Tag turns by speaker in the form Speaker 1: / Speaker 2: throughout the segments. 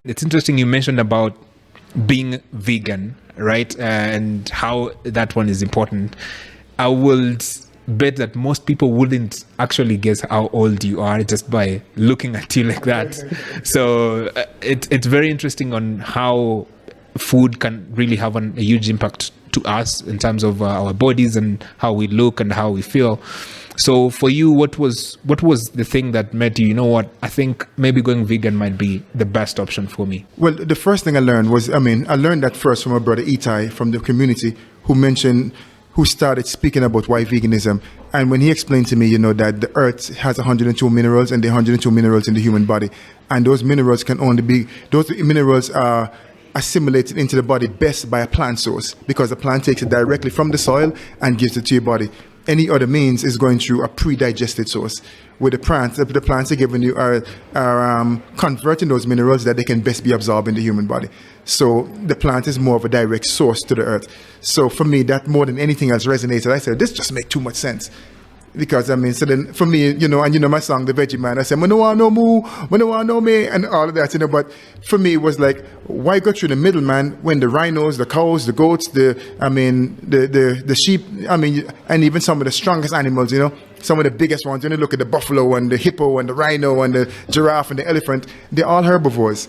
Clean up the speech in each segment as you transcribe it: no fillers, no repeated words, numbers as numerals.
Speaker 1: It's interesting you mentioned about being vegan, right? And how that one is important. I would bet that most people wouldn't actually guess how old you are just by looking at you like that. So it's very interesting on how food can really have a huge impact to us in terms of our bodies and how we look and how we feel. So for you, what was the thing that made you, you know what, I think maybe going vegan might be the best option for me?
Speaker 2: Well, the first thing I learned was, I learned that first from my brother Itai from the community who started speaking about why veganism. And when he explained to me, you know, that the earth has 102 minerals and the 102 minerals in the human body. And those minerals are assimilated into the body best by a plant source, because the plant takes it directly from the soil and gives it to your body. Any other means is going through a pre-digested source. With the plants are giving you are converting those minerals that they can best be absorbed in the human body. So the plant is more of a direct source to the earth. So for me, that more than anything else resonated. I said, this just makes too much sense. Because so then for me, you know, and you know my song, The Veggie Man, I said, "I no want no moo, I no want no me," and all of that, you know. But for me, it was like, why go through the middleman when the rhinos, the cows, the goats, the sheep, and even some of the strongest animals, you know, some of the biggest ones. When you look at the buffalo and the hippo and the rhino and the giraffe and the elephant, they're all herbivores.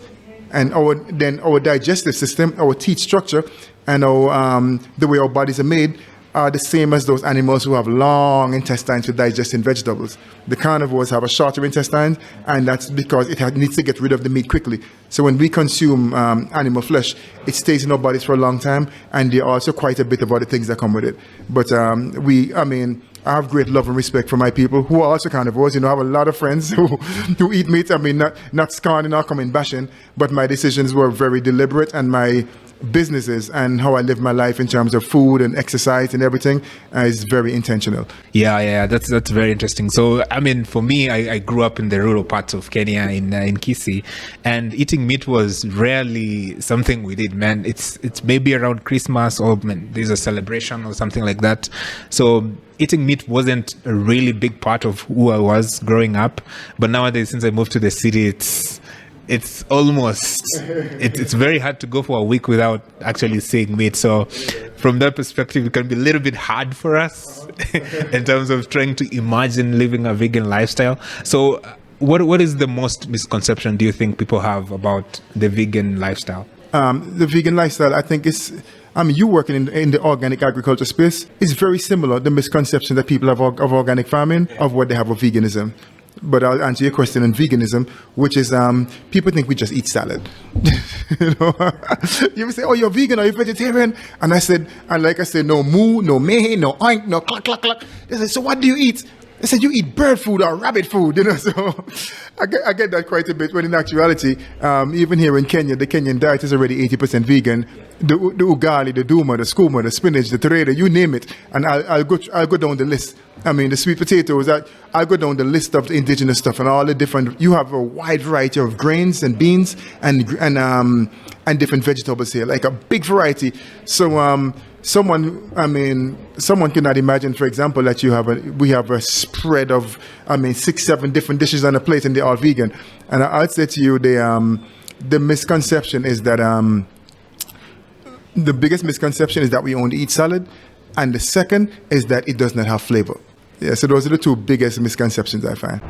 Speaker 2: And our digestive system, our teeth structure, and the way our bodies are made are the same as those animals who have long intestines for digesting vegetables. The carnivores have a shorter intestine, and that's because it needs to get rid of the meat quickly. So when we consume animal flesh, it stays in our bodies for a long time, and there are also quite a bit of other things that come with it. But I have great love and respect for my people who are also carnivores. You know, I have a lot of friends who eat meat. Not scorning or coming bashing, but my decisions were very deliberate, and my businesses and how I live my life in terms of food and exercise and everything is very intentional.
Speaker 1: Yeah, that's very interesting. So, I mean, for me, I grew up in the rural parts of Kenya in Kisii, and eating meat was rarely something we did, man. It's maybe around Christmas or there's a celebration or something like that. So eating meat wasn't a really big part of who I was growing up. But nowadays, since I moved to the city, it's almost it's very hard to go for a week without actually seeing meat. So from that perspective, it can be a little bit hard for us in terms of trying to imagine living a vegan lifestyle. So what is the most misconception do you think people have about the vegan lifestyle?
Speaker 2: The vegan lifestyle, I think, is you working in the organic agriculture space is very similar. The misconception that people have of organic farming, of what they have of veganism. But I'll answer your question on veganism, which is people think we just eat salad. You know, you ever say, "Oh, you're vegan or you're vegetarian?" And I said, no moo, no meh, no oink, no cluck, cluck, cluck. They said, "So what do you eat?" I said, "You eat bird food or rabbit food," you know. So I get that quite a bit. When in actuality, even here in Kenya, the Kenyan diet is already 80% vegan. The ugali, the duma, the skuma, the spinach, the terere, you name it, and I'll go down the list. I mean, the sweet potatoes. I'll go down the list of the indigenous stuff and all the different. You have a wide variety of grains and beans and different vegetables here, like a big variety. So someone cannot imagine, for example, that we have a spread of 6-7 different dishes on a plate and they're all vegan. And I'd say to you, the misconception is that the biggest misconception is that we only eat salad, and the second is that it does not have flavor. Yeah, so those are the two biggest misconceptions I find.